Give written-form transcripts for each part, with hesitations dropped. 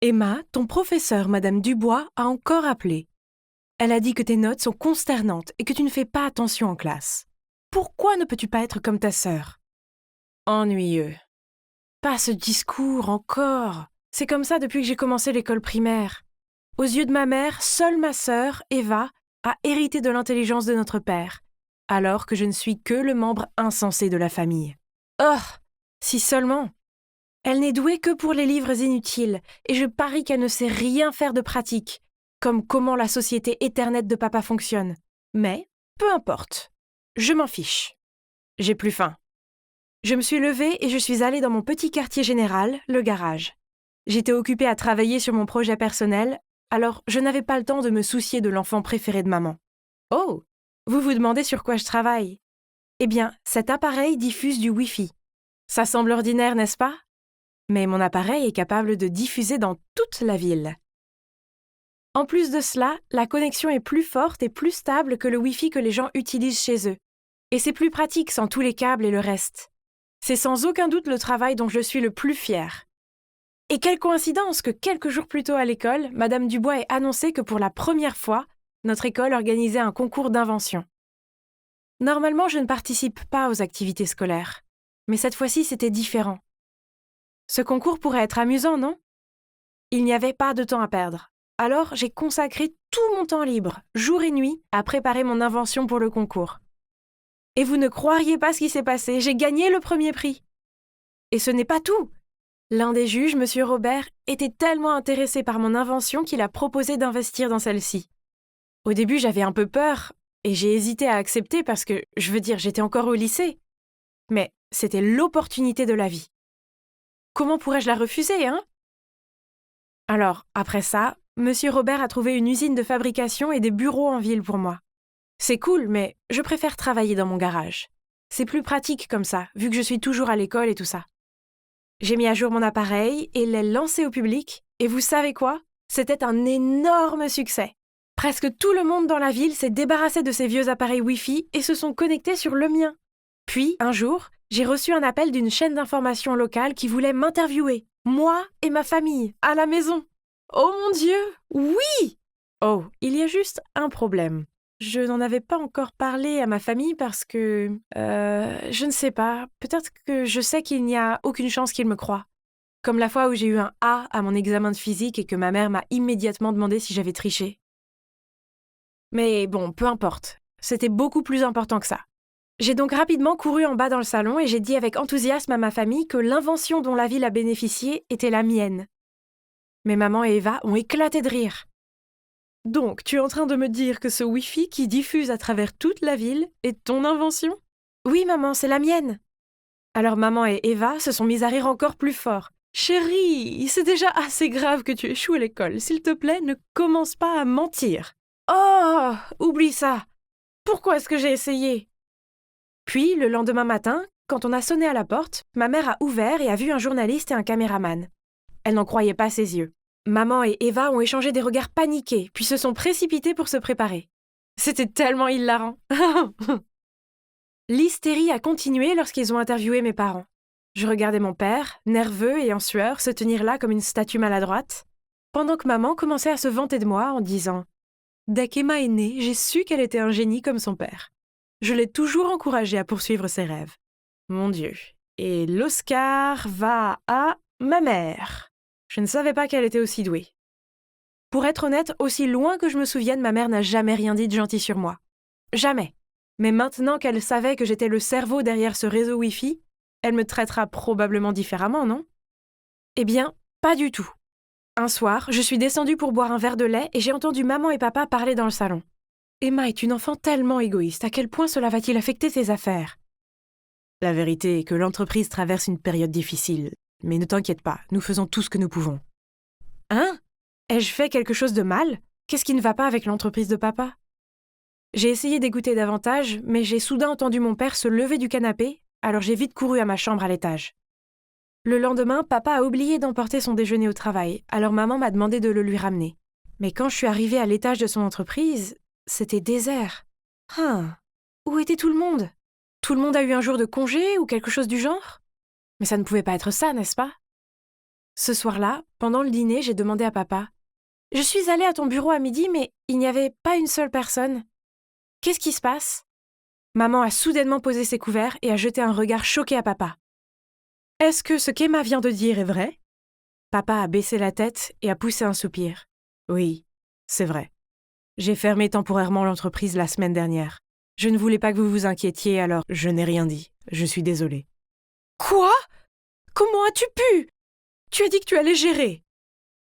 Emma, ton professeur, Madame Dubois, a encore appelé. Elle a dit que tes notes sont consternantes et que tu ne fais pas attention en classe. Pourquoi ne peux-tu pas être comme ta sœur? Ennuyeux. Pas ce discours encore. C'est comme ça depuis que j'ai commencé l'école primaire. Aux yeux de ma mère, seule ma sœur, Eva, a hérité de l'intelligence de notre père, alors que je ne suis que le membre insensé de la famille. Oh, si seulement. Elle n'est douée que pour les livres inutiles, et je parie qu'elle ne sait rien faire de pratique, comme comment la société éternelle de papa fonctionne. Mais, peu importe. Je m'en fiche. J'ai plus faim. Je me suis levée et je suis allée dans mon petit quartier général, le garage. J'étais occupée à travailler sur mon projet personnel, alors je n'avais pas le temps de me soucier de l'enfant préféré de maman. Oh, vous vous demandez sur quoi je travaille? Eh bien, cet appareil diffuse du Wi-Fi. Ça semble ordinaire, n'est-ce pas? Mais mon appareil est capable de diffuser dans toute la ville. En plus de cela, la connexion est plus forte et plus stable que le Wi-Fi que les gens utilisent chez eux. Et c'est plus pratique sans tous les câbles et le reste. C'est sans aucun doute le travail dont je suis le plus fière. Et quelle coïncidence que quelques jours plus tôt à l'école, Madame Dubois ait annoncé que pour la première fois, notre école organisait un concours d'invention. Normalement, je ne participe pas aux activités scolaires. Mais cette fois-ci, c'était différent. Ce concours pourrait être amusant, non? Il n'y avait pas de temps à perdre. Alors, j'ai consacré tout mon temps libre, jour et nuit, à préparer mon invention pour le concours. Et vous ne croiriez pas ce qui s'est passé, j'ai gagné le premier prix. Et ce n'est pas tout. L'un des juges, M. Robert, était tellement intéressé par mon invention qu'il a proposé d'investir dans celle-ci. Au début, j'avais un peu peur, et j'ai hésité à accepter parce que, je veux dire, j'étais encore au lycée. Mais c'était l'opportunité de la vie. Comment pourrais-je la refuser, hein? Alors, après ça, M. Robert a trouvé une usine de fabrication et des bureaux en ville pour moi. C'est cool, mais je préfère travailler dans mon garage. C'est plus pratique comme ça, vu que je suis toujours à l'école et tout ça. J'ai mis à jour mon appareil et l'ai lancé au public, et vous savez quoi? C'était un énorme succès. Presque tout le monde dans la ville s'est débarrassé de ces vieux appareils Wi-Fi et se sont connectés sur le mien. Puis, un jour, j'ai reçu un appel d'une chaîne d'information locale qui voulait m'interviewer, moi et ma famille, à la maison. Oh mon Dieu, oui! Oh, il y a juste un problème. Je n'en avais pas encore parlé à ma famille parce que... je ne sais pas, peut-être que je sais qu'il n'y a aucune chance qu'ils me croient. Comme la fois où j'ai eu un A à mon examen de physique et que ma mère m'a immédiatement demandé si j'avais triché. Mais bon, peu importe. C'était beaucoup plus important que ça. J'ai donc rapidement couru en bas dans le salon et j'ai dit avec enthousiasme à ma famille que l'invention dont la ville a bénéficié était la mienne. Mes maman et Eva ont éclaté de rire. Donc, tu es en train de me dire que ce Wi-Fi qui diffuse à travers toute la ville est ton invention? Oui, maman, c'est la mienne. Alors maman et Eva se sont mises à rire encore plus fort. Chérie, c'est déjà assez grave que tu échoues à l'école. S'il te plaît, ne commence pas à mentir. Oh, oublie ça. Pourquoi est-ce que j'ai essayé? Puis, le lendemain matin, quand on a sonné à la porte, ma mère a ouvert et a vu un journaliste et un caméraman. Elle n'en croyait pas ses yeux. Maman et Eva ont échangé des regards paniqués, puis se sont précipités pour se préparer. C'était tellement hilarant. L'hystérie a continué lorsqu'ils ont interviewé mes parents. Je regardais mon père, nerveux et en sueur, se tenir là comme une statue maladroite, pendant que maman commençait à se vanter de moi en disant « Dès qu'Emma est née, j'ai su qu'elle était un génie comme son père. Je l'ai toujours encouragée à poursuivre ses rêves. Mon Dieu. Et l'Oscar va à ma mère. Je ne savais pas qu'elle était aussi douée. Pour être honnête, aussi loin que je me souvienne, ma mère n'a jamais rien dit de gentil sur moi. Jamais. Mais maintenant qu'elle savait que j'étais le cerveau derrière ce réseau Wi-Fi, elle me traitera probablement différemment, non? Eh bien, pas du tout. Un soir, je suis descendue pour boire un verre de lait et j'ai entendu maman et papa parler dans le salon. Emma est une enfant tellement égoïste, à quel point cela va-t-il affecter ses affaires? La vérité est que l'entreprise traverse une période difficile, mais ne t'inquiète pas, nous faisons tout ce que nous pouvons. Hein? Ai-je fait quelque chose de mal? Qu'est-ce qui ne va pas avec l'entreprise de papa? J'ai essayé d'écouter davantage, mais j'ai soudain entendu mon père se lever du canapé, alors j'ai vite couru à ma chambre à l'étage. Le lendemain, papa a oublié d'emporter son déjeuner au travail, alors maman m'a demandé de le lui ramener. Mais quand je suis arrivée à l'étage de son entreprise, c'était désert. Où était tout le monde? Tout le monde a eu un jour de congé ou quelque chose du genre? Mais ça ne pouvait pas être ça, n'est-ce pas? Ce soir-là, pendant le dîner, j'ai demandé à papa « Je suis allée à ton bureau à midi, mais il n'y avait pas une seule personne. Qu'est-ce qui se passe ?» Maman a soudainement posé ses couverts et a jeté un regard choqué à papa. « Est-ce que ce qu'Emma vient de dire est vrai ?» Papa a baissé la tête et a poussé un soupir. « Oui, c'est vrai. J'ai fermé temporairement l'entreprise la semaine dernière. Je ne voulais pas que vous vous inquiétiez, alors je n'ai rien dit. Je suis désolée. »« Quoi ? Comment as-tu pu ? Tu as dit que tu allais gérer. »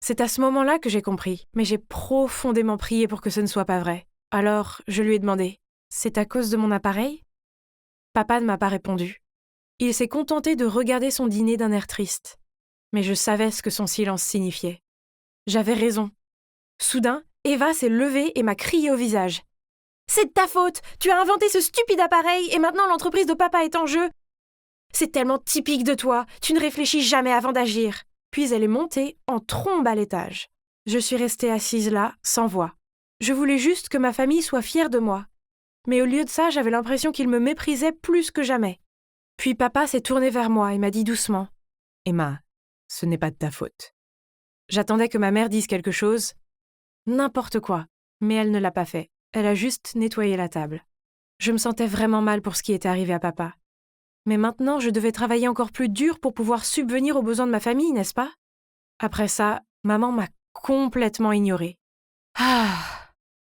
C'est à ce moment-là que j'ai compris, mais j'ai profondément prié pour que ce ne soit pas vrai. Alors, je lui ai demandé « C'est à cause de mon appareil ?» Papa ne m'a pas répondu. Il s'est contenté de regarder son dîner d'un air triste. Mais je savais ce que son silence signifiait. J'avais raison. Soudain, Eva s'est levée et m'a crié au visage. « C'est de ta faute! Tu as inventé ce stupide appareil et maintenant l'entreprise de papa est en jeu! C'est tellement typique de toi, tu ne réfléchis jamais avant d'agir. » Puis elle est montée en trombe à l'étage. Je suis restée assise là, sans voix. Je voulais juste que ma famille soit fière de moi. Mais au lieu de ça, j'avais l'impression qu'il me méprisait plus que jamais. Puis papa s'est tourné vers moi et m'a dit doucement « Emma, ce n'est pas de ta faute. » J'attendais que ma mère dise quelque chose. N'importe quoi. Mais elle ne l'a pas fait. Elle a juste nettoyé la table. Je me sentais vraiment mal pour ce qui était arrivé à papa. Mais maintenant, je devais travailler encore plus dur pour pouvoir subvenir aux besoins de ma famille, n'est-ce pas? Après ça, maman m'a complètement ignorée.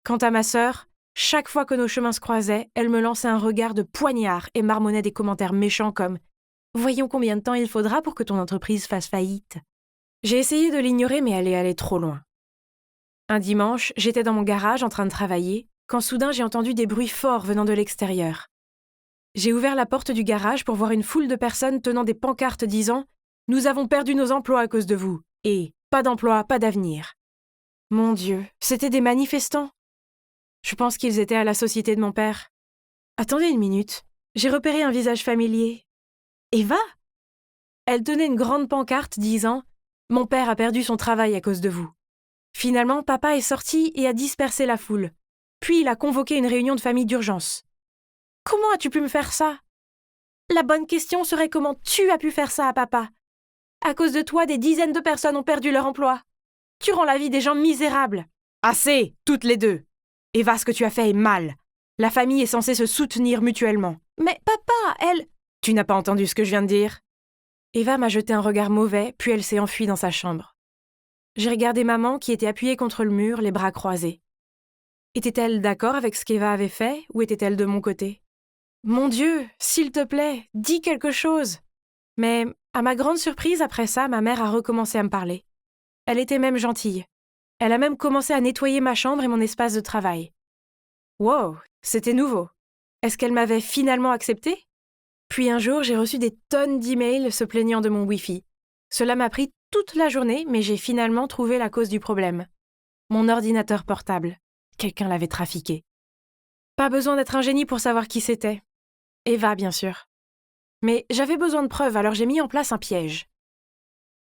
Quant à ma sœur, chaque fois que nos chemins se croisaient, elle me lançait un regard de poignard et marmonnait des commentaires méchants comme « Voyons combien de temps il faudra pour que ton entreprise fasse faillite. » J'ai essayé de l'ignorer, mais elle est allée trop loin. Un dimanche, j'étais dans mon garage en train de travailler, quand soudain j'ai entendu des bruits forts venant de l'extérieur. J'ai ouvert la porte du garage pour voir une foule de personnes tenant des pancartes disant « Nous avons perdu nos emplois à cause de vous » et « Pas d'emploi, pas d'avenir ». Mon Dieu, c'étaient des manifestants. Je pense qu'ils étaient à la société de mon père. Attendez une minute, j'ai repéré un visage familier. Eva ? Elle tenait une grande pancarte disant « Mon père a perdu son travail à cause de vous ». Finalement, papa est sorti et a dispersé la foule. Puis il a convoqué une réunion de famille d'urgence. Comment as-tu pu me faire ça? La bonne question serait comment tu as pu faire ça à papa. À cause de toi, des dizaines de personnes ont perdu leur emploi. Tu rends la vie des gens misérables. Assez, toutes les deux. Eva, ce que tu as fait est mal. La famille est censée se soutenir mutuellement. Mais papa, elle... Tu n'as pas entendu ce que je viens de dire? Eva m'a jeté un regard mauvais, puis elle s'est enfuie dans sa chambre. J'ai regardé maman qui était appuyée contre le mur, les bras croisés. Était-elle d'accord avec ce qu'Eva avait fait, ou était-elle de mon côté? Mon Dieu, s'il te plaît, dis quelque chose. Mais, à ma grande surprise, après ça, ma mère a recommencé à me parler. Elle était même gentille. Elle a même commencé à nettoyer ma chambre et mon espace de travail. Wow, c'était nouveau. Est-ce qu'elle m'avait finalement accepté? Puis un jour, j'ai reçu des tonnes d'emails se plaignant de mon Wi-Fi. Cela m'a pris toute la journée, mais j'ai finalement trouvé la cause du problème. Mon ordinateur portable. Quelqu'un l'avait trafiqué. Pas besoin d'être un génie pour savoir qui c'était. Eva, bien sûr. Mais j'avais besoin de preuves, alors j'ai mis en place un piège.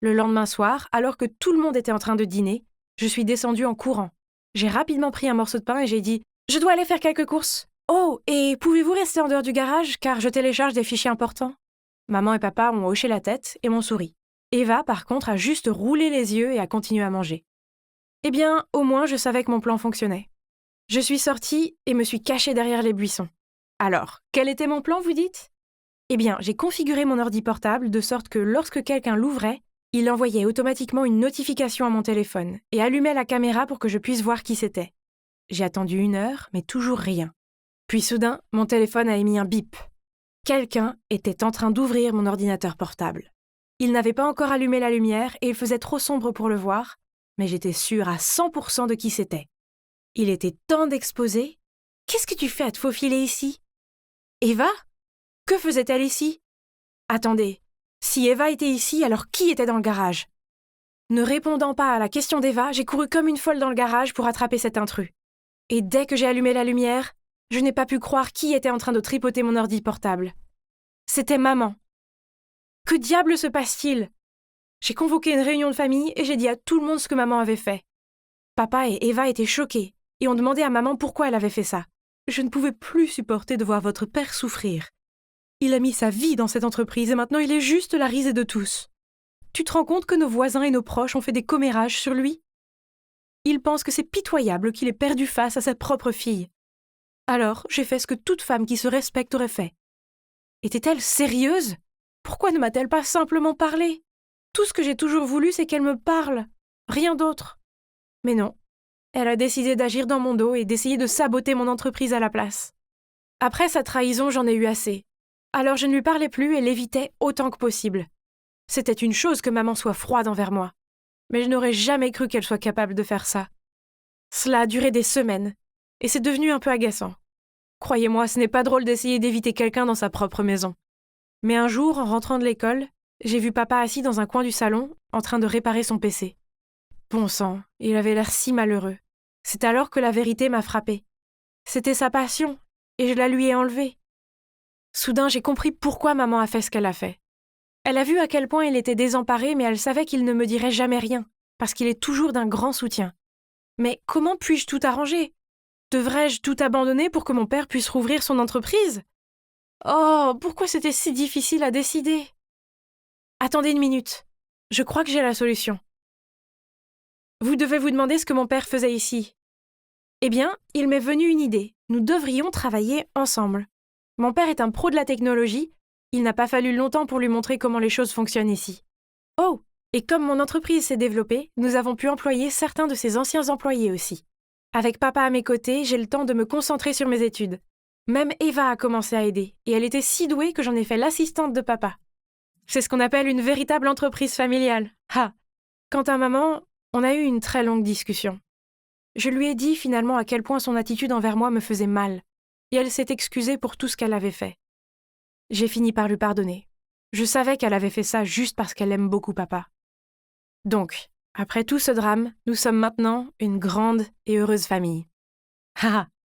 Le lendemain soir, alors que tout le monde était en train de dîner, je suis descendue en courant. J'ai rapidement pris un morceau de pain et j'ai dit « Je dois aller faire quelques courses. Oh, et pouvez-vous rester en dehors du garage, car je télécharge des fichiers importants ?» Maman et papa ont hoché la tête et m'ont souri. Eva, par contre, a juste roulé les yeux et a continué à manger. Eh bien, au moins, je savais que mon plan fonctionnait. Je suis sortie et me suis cachée derrière les buissons. Alors, quel était mon plan, vous dites? Eh bien, j'ai configuré mon ordi portable de sorte que lorsque quelqu'un l'ouvrait, il envoyait automatiquement une notification à mon téléphone et allumait la caméra pour que je puisse voir qui c'était. J'ai attendu 1 heure, mais toujours rien. Puis soudain, mon téléphone a émis un bip. Quelqu'un était en train d'ouvrir mon ordinateur portable. Il n'avait pas encore allumé la lumière et il faisait trop sombre pour le voir, mais j'étais sûre à 100% de qui c'était. Il était temps d'exposer. Qu'est-ce que tu fais à te faufiler ici? Eva? Que faisait-elle ici? Attendez, si Eva était ici, alors qui était dans le garage? Ne répondant pas à la question d'Eva, j'ai couru comme une folle dans le garage pour attraper cet intrus. Et dès que j'ai allumé la lumière, je n'ai pas pu croire qui était en train de tripoter mon ordi portable. C'était maman. Que diable se passe-t-il? J'ai convoqué une réunion de famille et j'ai dit à tout le monde ce que maman avait fait. Papa et Eva étaient choqués et ont demandé à maman pourquoi elle avait fait ça. Je ne pouvais plus supporter de voir votre père souffrir. Il a mis sa vie dans cette entreprise et maintenant il est juste la risée de tous. Tu te rends compte que nos voisins et nos proches ont fait des commérages sur lui? Ils pensent que c'est pitoyable qu'il ait perdu face à sa propre fille. Alors, j'ai fait ce que toute femme qui se respecte aurait fait. Était-elle sérieuse? Pourquoi ne m'a-t-elle pas simplement parlé? Tout ce que j'ai toujours voulu, c'est qu'elle me parle. Rien d'autre. Mais non. Elle a décidé d'agir dans mon dos et d'essayer de saboter mon entreprise à la place. Après sa trahison, j'en ai eu assez. Alors je ne lui parlais plus et l'évitais autant que possible. C'était une chose que maman soit froide envers moi. Mais je n'aurais jamais cru qu'elle soit capable de faire ça. Cela a duré des semaines, et c'est devenu un peu agaçant. Croyez-moi, ce n'est pas drôle d'essayer d'éviter quelqu'un dans sa propre maison. Mais un jour, en rentrant de l'école, j'ai vu papa assis dans un coin du salon, en train de réparer son PC. Bon sang, il avait l'air si malheureux. C'est alors que la vérité m'a frappée. C'était sa passion, et je la lui ai enlevée. Soudain, j'ai compris pourquoi maman a fait ce qu'elle a fait. Elle a vu à quel point il était désemparé, mais elle savait qu'il ne me dirait jamais rien, parce qu'il est toujours d'un grand soutien. Mais comment puis-je tout arranger? Devrais-je tout abandonner pour que mon père puisse rouvrir son entreprise? Oh, pourquoi c'était si difficile à décider? Attendez une minute. Je crois que j'ai la solution. Vous devez vous demander ce que mon père faisait ici. Eh bien, il m'est venu une idée. Nous devrions travailler ensemble. Mon père est un pro de la technologie. Il n'a pas fallu longtemps pour lui montrer comment les choses fonctionnent ici. Oh, et comme mon entreprise s'est développée, nous avons pu employer certains de ses anciens employés aussi. Avec papa à mes côtés, j'ai le temps de me concentrer sur mes études. Même Eva a commencé à aider, et elle était si douée que j'en ai fait l'assistante de papa. C'est ce qu'on appelle une véritable entreprise familiale. Ah! Quant à maman, on a eu une très longue discussion. Je lui ai dit finalement à quel point son attitude envers moi me faisait mal, et elle s'est excusée pour tout ce qu'elle avait fait. J'ai fini par lui pardonner. Je savais qu'elle avait fait ça juste parce qu'elle aime beaucoup papa. Donc, après tout ce drame, nous sommes maintenant une grande et heureuse famille. Haha!